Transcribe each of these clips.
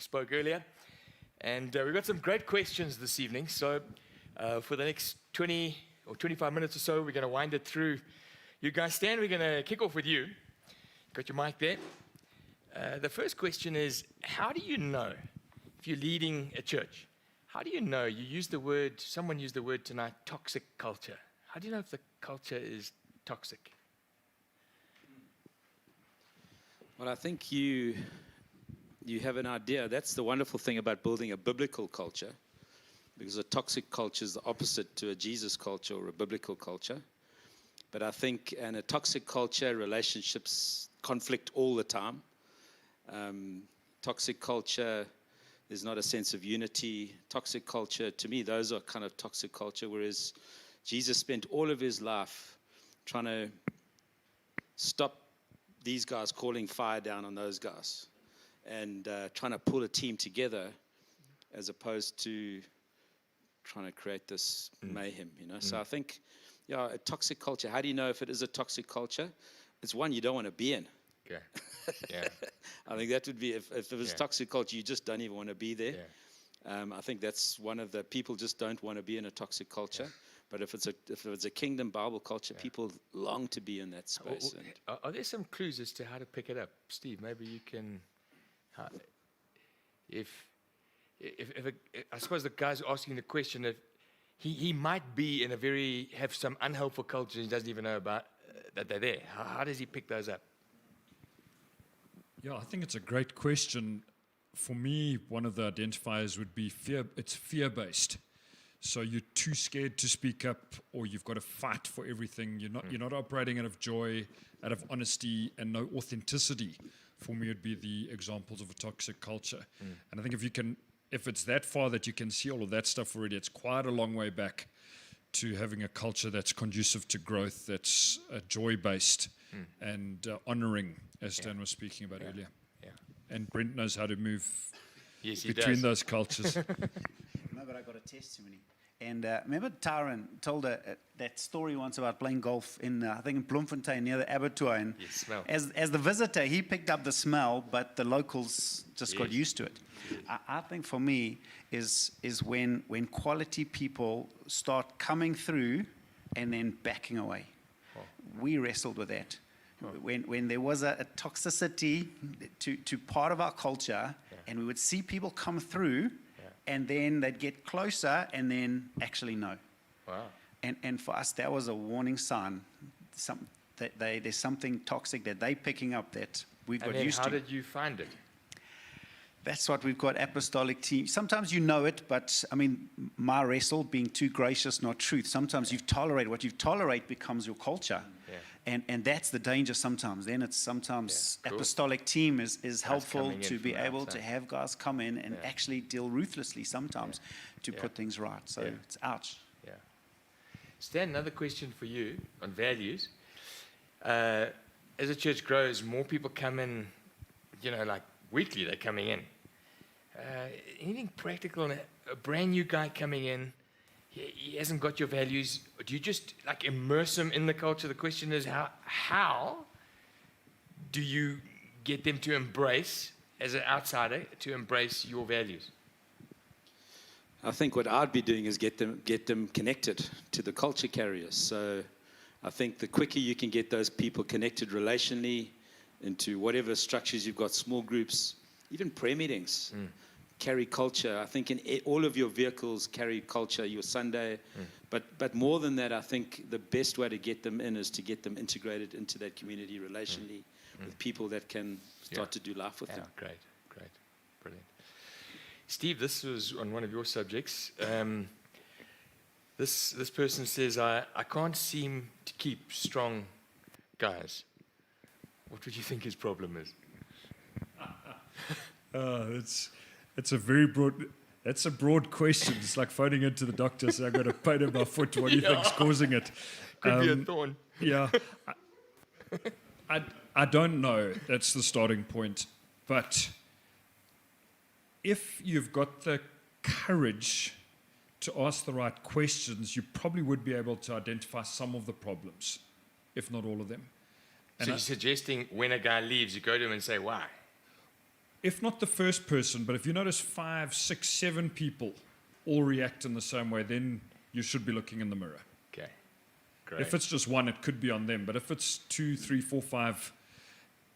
spoke earlier. And we've got some great questions this evening. So for the next 20 or 25 minutes or so, we're going to wind it through. You guys stand. We're going to kick off with you. Got your mic there. The first question is, how do you know if you're leading a church? How do you know? You used the word, someone used the word tonight, toxic culture. How do you know if the culture is toxic? Well, I think you have an idea. That's the wonderful thing about building a biblical culture, because a toxic culture is the opposite to a Jesus culture or a biblical culture. But I think in a toxic culture, relationships conflict all the time. Toxic culture, there's not a sense of unity. Toxic culture, to me, those are kind of toxic culture, whereas Jesus spent all of his life trying to stop these guys calling fire down on those guys and trying to pull a team together as opposed to trying to create this mayhem, you know. So I think, a toxic culture, how do you know if it is a toxic culture? It's one you don't want to be in. Okay. Yeah. I think that would be, if it was toxic culture, you just don't even want to be there. Yeah. I think that's one of the, people just don't want to be in a toxic culture. Yeah. But if it's a kingdom Bible culture, people long to be in that space. Are there some clues as to how to pick it up? Steve, maybe you can, I suppose the guy's asking the question, if he might be in have some unhelpful culture he doesn't even know about, that they're there. How does he pick those up? Yeah, I think it's a great question. For me, one of the identifiers would be fear. It's fear-based. So you're too scared to speak up, or you've got to fight for everything. You're not operating out of joy, out of honesty, and no authenticity. For me, it'd be the examples of a toxic culture. And I think if it's that far that you can see all of that stuff already, it's quite a long way back to having a culture that's conducive to growth, that's joy-based and honoring, as Stan was speaking about earlier. Yeah. And Brent knows how to move between those cultures. No, but I got a testimony. And remember Tyron told that story once about playing golf in, I think in Bloemfontein near the abattoir. And as the visitor, he picked up the smell, but the locals just got used to it. I think for me is when quality people start coming through and then backing away. We wrestled with that. When there was a toxicity to part of our culture, and we would see people come through, and then they'd get closer and then actually no. Wow. And for us, that was a warning sign. There's something toxic that they're picking up that we've got used to. How did you find it? That's what we've got, apostolic team. Sometimes you know it, but I mean, my wrestle, being too gracious, not truth. Sometimes you've tolerated. What you tolerate becomes your culture. And that's the danger sometimes. Then it's sometimes apostolic team is helpful to be able to have guys come in and actually deal ruthlessly sometimes to put things right. So it's ouch. Yeah. Stan, another question for you on values. As a church grows, more people come in, like weekly they're coming in. Anything practical, a brand new guy coming in, he hasn't got your values. Do you just immerse him in the culture? The question is, how do you get them to embrace, as an outsider, to embrace your values? I think what I'd be doing is get them connected to the culture carriers. So I think the quicker you can get those people connected relationally into whatever structures you've got, small groups, even prayer meetings. Carry culture. I think in all of your vehicles carry culture, your Sunday. But more than that, I think the best way to get them in is to get them integrated into that community relationally with people that can start to do life with them. Great. Brilliant. Steve, this was on one of your subjects. This person says, I can't seem to keep strong guys. What would you think his problem is? It's a very broad. That's a broad question. It's like phoning into the doctor saying, "I've got a pain in my foot. What do you think's causing it?" Could be a thorn. Yeah, I don't know. That's the starting point. But if you've got the courage to ask the right questions, you probably would be able to identify some of the problems, if not all of them. So you're suggesting when a guy leaves, you go to him and say, why? if not the first person, but if you notice 5, 6, 7 people all react in the same way, then you should be looking in the mirror. Okay. Great. If it's just one, it could be on them. But if it's 2, 3, 4, 5,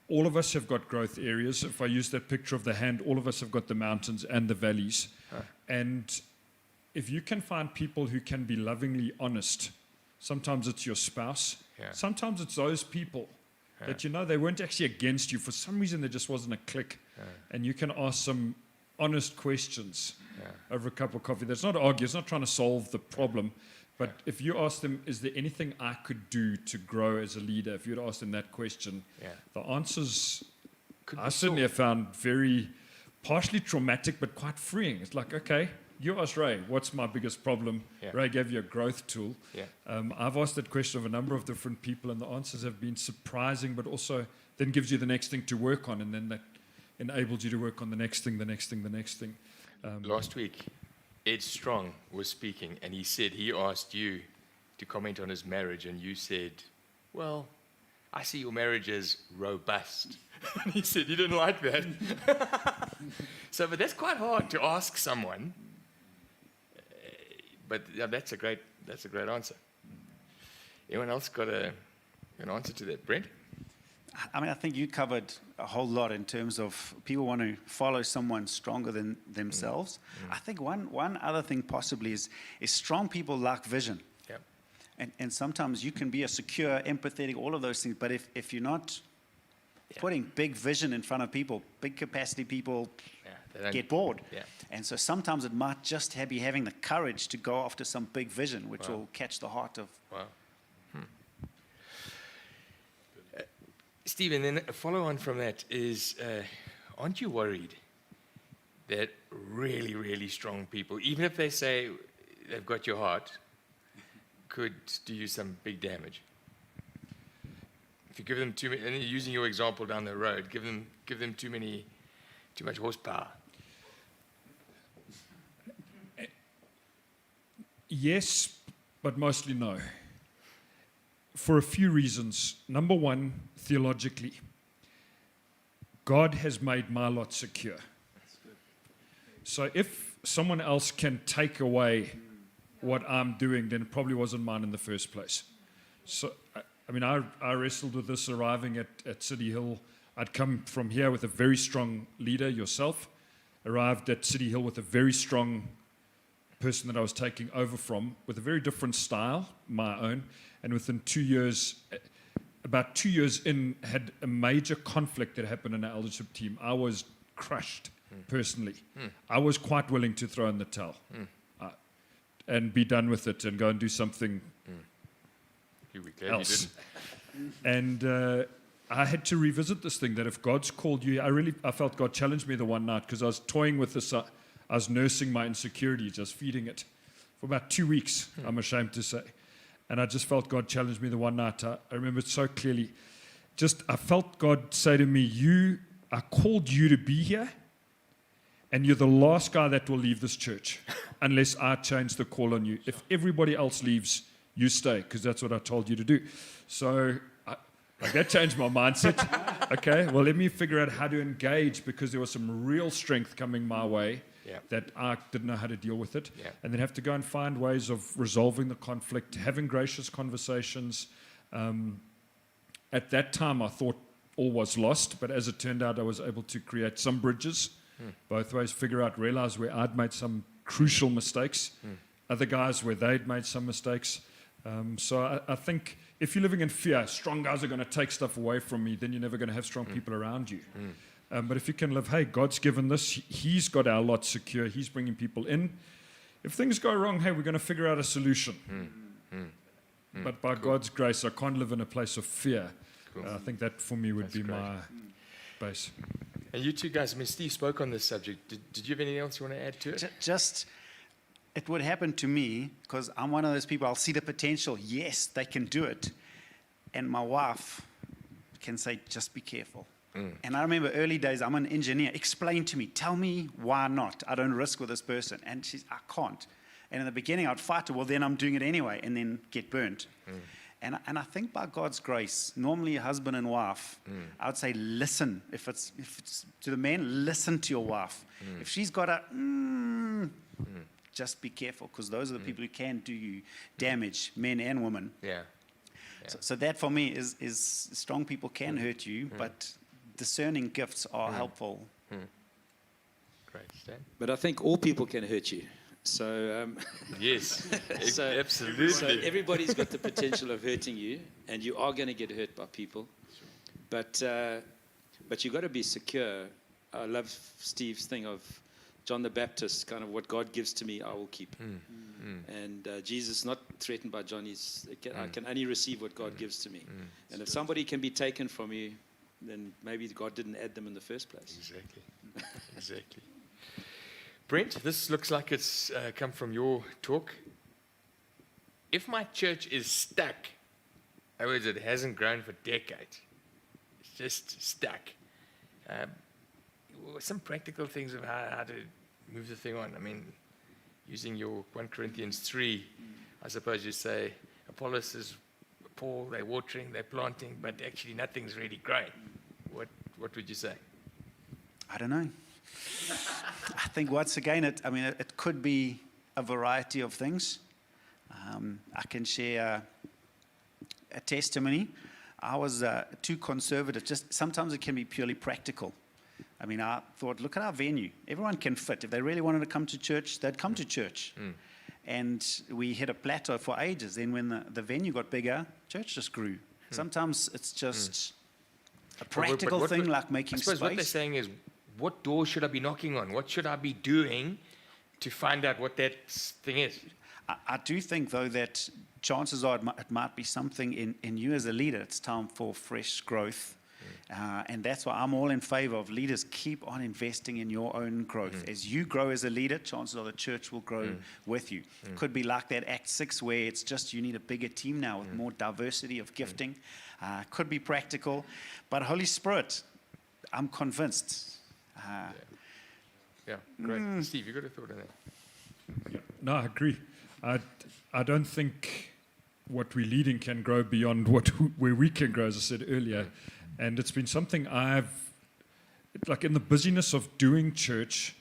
all of us have got growth areas. If I use that picture of the hand, all of us have got the mountains and the valleys. And if you can find people who can be lovingly honest, sometimes it's your spouse, sometimes it's those people that they weren't actually against you. For some reason, there just wasn't a click. And you can ask some honest questions over a cup of coffee. That's not argue. It's not trying to solve the problem. But if you ask them, is there anything I could do to grow as a leader? If you'd ask them that question, the answers I certainly have found very partially traumatic, but quite freeing. It's like, okay, you asked Ray, what's my biggest problem? Ray gave you a growth tool. I've asked that question of a number of different people, and the answers have been surprising, but also then gives you the next thing to work on, and then that enables you to work on the next thing, the next thing, the next thing. Last week, Ed Strong was speaking, and he said he asked you to comment on his marriage, and you said, well, I see your marriage as robust. And he said he didn't like that. But that's quite hard to ask someone. But that's a great answer. Anyone else got an answer to that, Brent? I mean, I think you covered a whole lot in terms of people want to follow someone stronger than themselves. I think one other thing possibly is strong people lack vision. And sometimes you can be a secure, empathetic, all of those things, but if you're not putting big vision in front of people, big capacity people get bored. And so sometimes it might just be having the courage to go after some big vision, which will catch the heart of... Stephen, then a follow-on from that is, aren't you worried that really, really strong people, even if they say they've got your heart, could do you some big damage? If you give them too many, and using your example down the road, give them too much horsepower. Yes, but mostly no. For a few reasons. Number one, theologically, God has made my lot secure. So if someone else can take away what I'm doing, then it probably wasn't mine in the first place. So, I mean, I wrestled with this arriving at City Hill. I'd come from here with a very strong leader, yourself, arrived at City Hill with a very strong person that I was taking over from, with a very different style, my own, and within 2 years, about 2 years in, had a major conflict that happened in our eldership team. I was crushed, personally. I was quite willing to throw in the towel and be done with it and go and do something else. And I had to revisit this thing, that if God's called you, I felt God challenged me the one night, because I was toying with this. I was nursing my insecurity, just feeding it for about 2 weeks, I'm ashamed to say. And I just felt God challenged me the one night. I remember it so clearly. I felt God say to me, I called you to be here, and you're the last guy that will leave this church unless I change the call on you. If everybody else leaves, you stay, because that's what I told you to do. So that changed my mindset. Okay, well, let me figure out how to engage, because there was some real strength coming my way that I didn't know how to deal with it. And then have to go and find ways of resolving the conflict, having gracious conversations. At that time, I thought all was lost, but as it turned out, I was able to create some bridges, both ways, realize where I'd made some crucial mistakes, other guys where they'd made some mistakes. So I think if you're living in fear, strong guys are going to take stuff away from me, then you're never going to have strong people around you. But if you can live, hey, God's given this, He's got our lot secure, He's bringing people in. If things go wrong, hey, we're going to figure out a solution. But by God's grace, I can't live in a place of fear. I think that for me would be my base. And you two guys, I mean, Steve spoke on this subject. Did you have anything else you want to add to it? Just, it would happen to me, because I'm one of those people, I'll see the potential. Yes, they can do it. And my wife can say, just be careful. And I remember early days, I'm an engineer. Explain to me. Tell me why not. I don't risk with this person. And I can't. And in the beginning, I'd fight her. Well, then I'm doing it anyway, and then get burnt. And I think by God's grace, normally husband and wife, I would say listen. If it's to the man, listen to your wife. If she's got a just be careful, because those are the people who can do you damage, men and women. Yeah. So that for me is strong people can hurt you, but discerning gifts are helpful. Great, Stan. But I think all people can hurt you. So Yes, So- absolutely. So everybody's got the potential of hurting you, and you are going to get hurt by people. But you've got to be secure. I love Steve's thing of John the Baptist, kind of what God gives to me, I will keep. And Jesus not threatened by John. I can only receive what God gives to me. And if somebody can be taken from you, then maybe God didn't add them in the first place. Exactly. Exactly. Brent, this looks like it's come from your talk. If my church is stuck, in other words, it hasn't grown for decades, it's just stuck. Some practical things of how to move the thing on. I mean, using your 1 Corinthians 3, I suppose you say, Apollos is Paul, they're watering, they're planting, but actually nothing's really growing. What would you say? I don't know. I think once again, it could be a variety of things. I can share a testimony. I was too conservative. Just sometimes it can be purely practical. I mean, I thought, look at our venue. Everyone can fit. If they really wanted to come to church, they'd come to church. And we hit a plateau for ages. Then when the venue got bigger, church just grew. Sometimes it's just a practical But thing, like making I suppose space. what they're saying is, what door should I be knocking on? What should I be doing to find out what that thing is? I do think, though, that chances are it might be something in you as a leader. It's time for fresh growth. And that's why I'm all in favor of leaders keep on investing in your own growth. As you grow as a leader, chances are the church will grow with you. Could be like that Act 6 where it's just you need a bigger team now with more diversity of gifting. Could be practical. But Holy Spirit, I'm convinced. Yeah, great. Steve, you got a thought on that? No, I agree. I don't think what we're leading can grow beyond where we can grow, as I said earlier. And it's been something like in the busyness of doing church,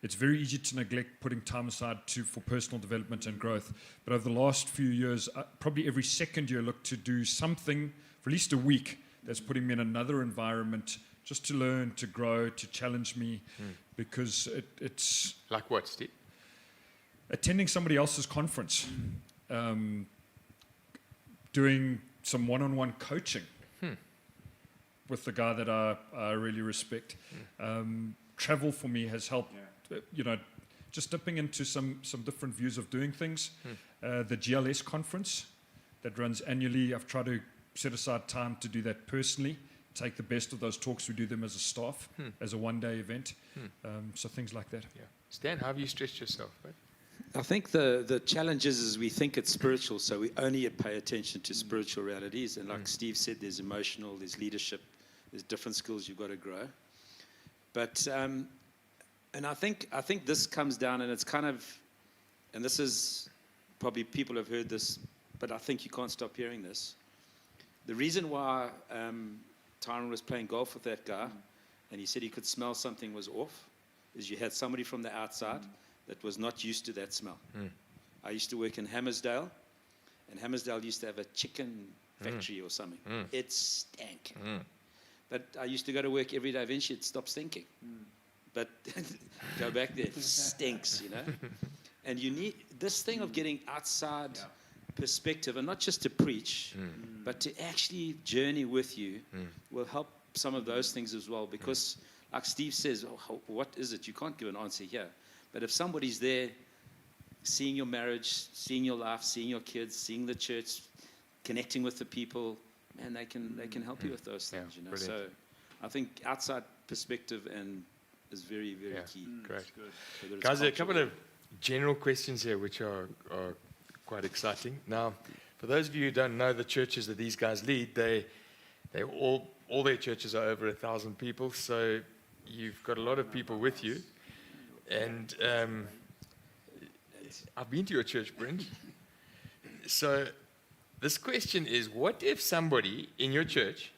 it's very easy to neglect putting time aside for personal development and growth. But over the last few years, probably every second year, look to do something for at least a week that's putting me in another environment just to learn, to grow, to challenge me, because it's... Like what, Steve? Attending somebody else's conference, doing some one-on-one coaching with the guy that I really respect. Travel for me has helped, just dipping into some different views of doing things. The GLS conference that runs annually, I've tried to set aside time to do that personally, take the best of those talks, we do them as a staff, as a one-day event. So things like that. Yeah. Stan, how have you stretched yourself? Right? I think the challenge is we think it's spiritual, so we only pay attention to spiritual realities. And like Steve said, there's emotional, there's leadership, there's different skills you've got to grow. But and I think this comes down, and it's kind of, and this is probably people have heard this, but I think you can't stop hearing this. The reason why Tyron was playing golf with that guy, and he said he could smell something was off, is you had somebody from the outside that was not used to that smell. I used to work in Hammersdale, and Hammersdale used to have a chicken factory or something. It stank. But I used to go to work every day. Eventually it stopped stinking. But go back there, it stinks, And you need this thing of getting outside perspective, and not just to preach, but to actually journey with you will help some of those things as well. Because like Steve says, what is it? You can't give an answer here. But if somebody's there seeing your marriage, seeing your life, seeing your kids, seeing the church, connecting with the people, man, they can help you with those things, Brilliant. So I think outside perspective is very, very key. Great. Whether it's Guys, there are a couple cultural- of general questions here which are quite exciting. Now, for those of you who don't know the churches that these guys lead, they all their churches are over 1,000 people, so you've got a lot of people with you. And I've been to your church, Brent. So this question is, what if somebody in your church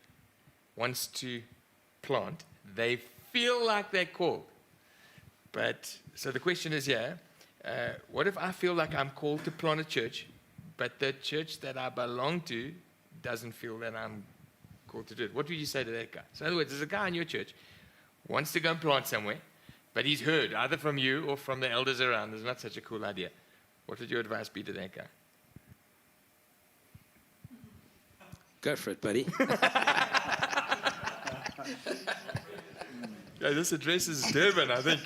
wants to plant, they feel like they're called, but, so the question is here, what if I feel like I'm called to plant a church, but the church that I belong to doesn't feel that I'm called to do it? What would you say to that guy? So in other words, there's a guy in your church wants to go and plant somewhere, but he's heard either from you or from the elders around, it's not such a cool idea. What would your advice be to that guy? Go for it, buddy. Yeah, this addresses Durban, I think.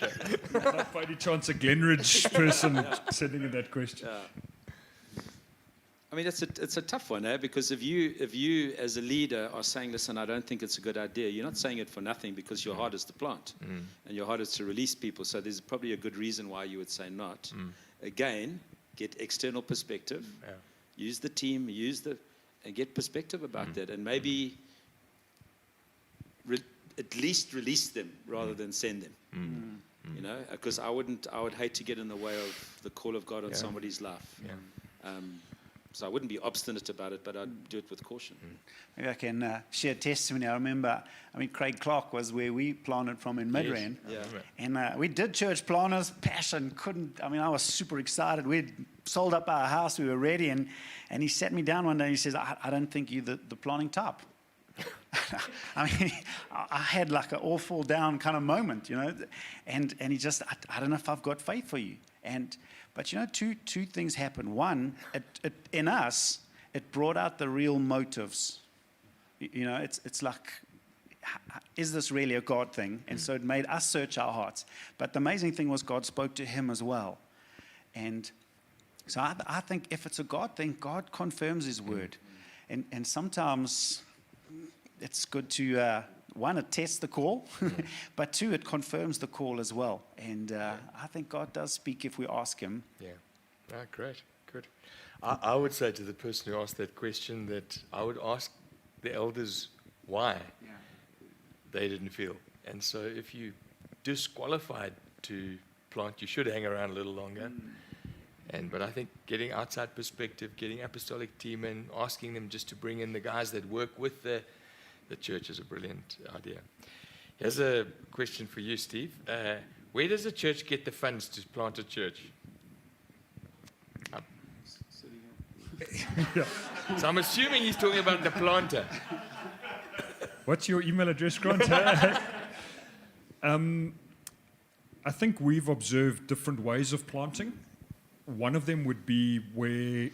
Not by any chance a Glenridge person sending in that question. I mean, it's a tough one, because if you as a leader are saying, listen, I don't think it's a good idea, you're not saying it for nothing, because your heart is to plant and your heart is to release people. So there's probably a good reason why you would say not. Again, get external perspective, use the team, and get perspective about that, and maybe at least release them rather than send them. You know, because I would hate to get in the way of the call of God on somebody's life. So I wouldn't be obstinate about it, but I'd do it with caution. Maybe I can share testimony. I remember, Craig Clark was where we planted from in Midrand. Yes. And we did church planners, passion, I was super excited. We'd sold up our house, we were ready, and he sat me down one day and he says, I don't think you're the planning type. I had like an all fall down kind of moment, and he just, I don't know if I've got faith for you. But two things happened. One, in us, it brought out the real motives. It's like, is this really a God thing? And so it made us search our hearts. But the amazing thing was God spoke to him as well. And so I think if it's a God thing, God confirms his word. And sometimes it's good to, one, it tests the call, but two, it confirms the call as well. And I think God does speak if we ask him. Yeah. Oh, great. Good. I would say to the person who asked that question that I would ask the elders why they didn't feel. And so if you disqualified to plant, you should hang around a little longer. But I think getting outside perspective, getting apostolic team in, asking them just to bring in the guys that work with the church is a brilliant idea. Here's a question for you, Steve. Where does a church get the funds to plant a church? So I'm assuming he's talking about the planter. What's your email address, Grant? I think we've observed different ways of planting. One of them would be where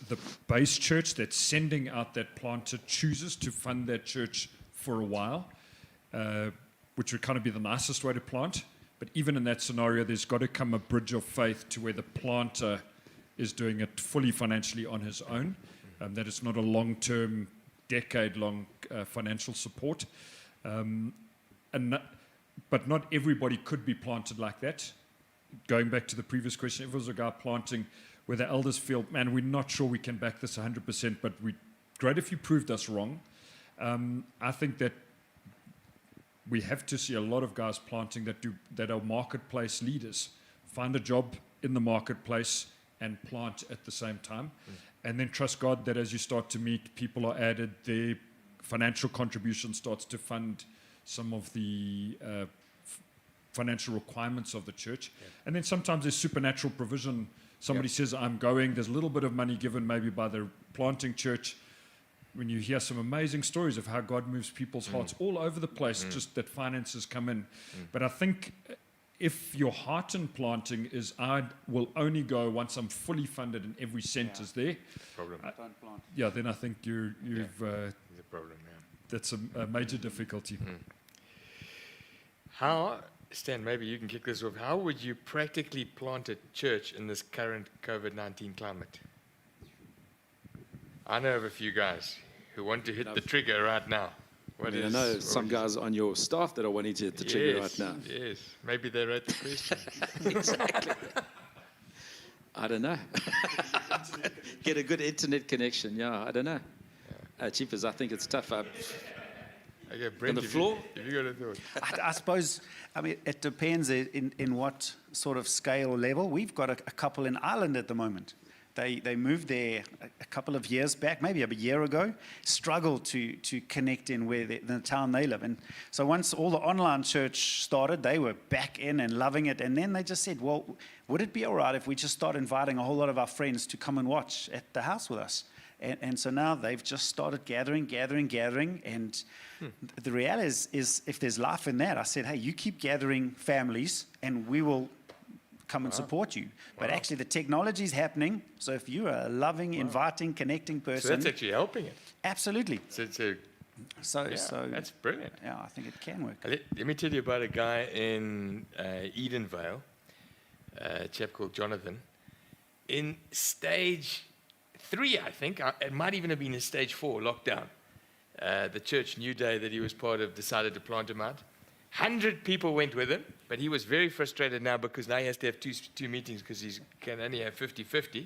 the base church that's sending out that planter chooses to fund that church for a while, which would kind of be the nicest way to plant. But even in that scenario, there's got to come a bridge of faith to where the planter is doing it fully financially on his own. That it's not a long-term, decade-long financial support. But not everybody could be planted like that. Going back to the previous question, if it was a guy planting where the elders feel, man, we're not sure we can back this 100%, but great if you proved us wrong. I think that we have to see a lot of guys planting that are marketplace leaders, find a job in the marketplace and plant at the same time, and then trust God that as you start to meet, people are added, their financial contribution starts to fund some of the financial requirements of the church. And then sometimes there's supernatural provision. Somebody says, I'm going, there's a little bit of money given maybe by the planting church. When you hear some amazing stories of how God moves people's hearts all over the place, just that finances come in. But I think if your heart in planting is, I will only go once I'm fully funded and every cent is there. Problem. Don't plant. Yeah, then I think you've There's a problem, that's a major difficulty. How, Stan, maybe you can kick this off. How would you practically plant a church in this current COVID-19 climate? I know of a few guys who want to hit the trigger right now. I know some guys on your staff that are wanting to hit the trigger right now. Yes, maybe they wrote the question. Exactly. I don't know. Get a good internet connection. Yeah, I don't know. Cheapers, I think it's tough. Okay, Brent, on the floor? Have you got a thought? I suppose, it depends in what sort of scale or level. We've got a couple in Ireland at the moment. They moved there a couple of years back, maybe a year ago, struggled to connect in where the town they live. And so once all the online church started, they were back in and loving it. And then they just said, well, would it be all right if we just start inviting a whole lot of our friends to come and watch at the house with us? And so now they've just started gathering. And the reality is if there's life in that, I said, hey, you keep gathering families and we will come and support you. But actually the technology is happening. So if you are a loving, inviting, connecting person. So that's actually helping it. Absolutely. So that's brilliant. Yeah, I think it can work. Let me tell you about a guy in Edenvale, a chap called Jonathan. In stage 3, I think, it might even have been in stage 4, lockdown. The church New Day that he was part of decided to plant him out. 100 people went with him, but he was very frustrated now because now he has to have two meetings because he can only have 50-50.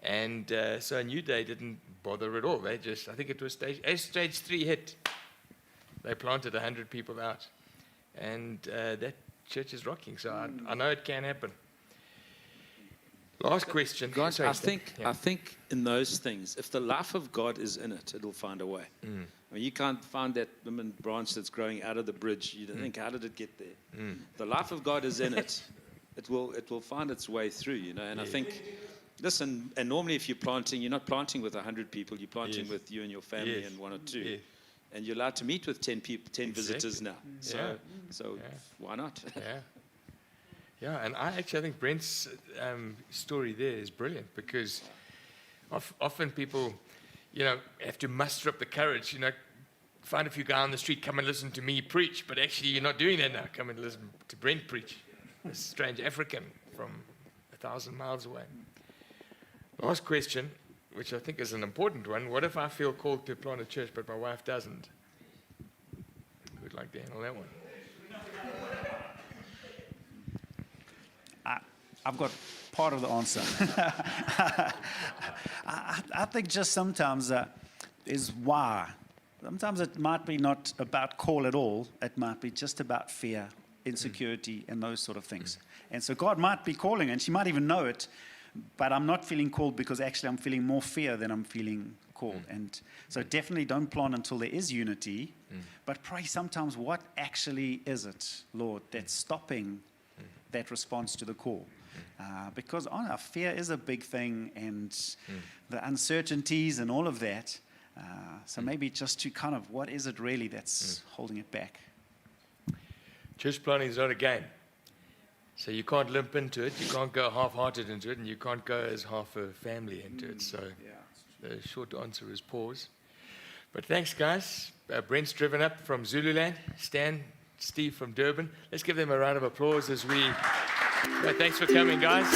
And so New Day didn't bother at all. They just, I think it was as stage 3 hit, they planted 100 people out. And that church is rocking, so I know it can happen. Last question. Guys, I think in those things, if the life of God is in it, it'll find a way. I mean, you can't find that lemon branch that's growing out of the bridge. You think, how did it get there? The life of God is in it. It will find its way through, you know. And I think, listen, and normally if you're planting, you're not planting with 100 people. You're planting with you and your family and 1 or 2. And you're allowed to meet with 10 people, 10 visitors now. So why not? Yeah, and I think Brent's story there is brilliant because often people, you know, have to muster up the courage, you know, find a few guys on the street, come and listen to me preach, but actually you're not doing that now. Come and listen to Brent preach, a strange African from 1,000 miles away. Last question, which I think is an important one. What if I feel called to plant a church, but my wife doesn't? Who'd like to handle that one? I've got part of the answer. I think just sometimes is why. Sometimes it might be not about call at all. It might be just about fear, insecurity, and those sort of things. And so God might be calling, and she might even know it, but I'm not feeling called because actually I'm feeling more fear than I'm feeling called. And so definitely don't plant until there is unity, but pray sometimes, what actually is it, Lord, that's stopping that response to the call? Because fear is a big thing, and the uncertainties and all of that. So maybe just to kind of, what is it really that's holding it back? Church planting is not a game. So you can't limp into it, you can't go half-hearted into it, and you can't go as half a family into it. So the short answer is pause. But thanks, guys. Brent's driven up from Zululand. Stan, Steve from Durban. Let's give them a round of applause as we... thanks for coming, guys.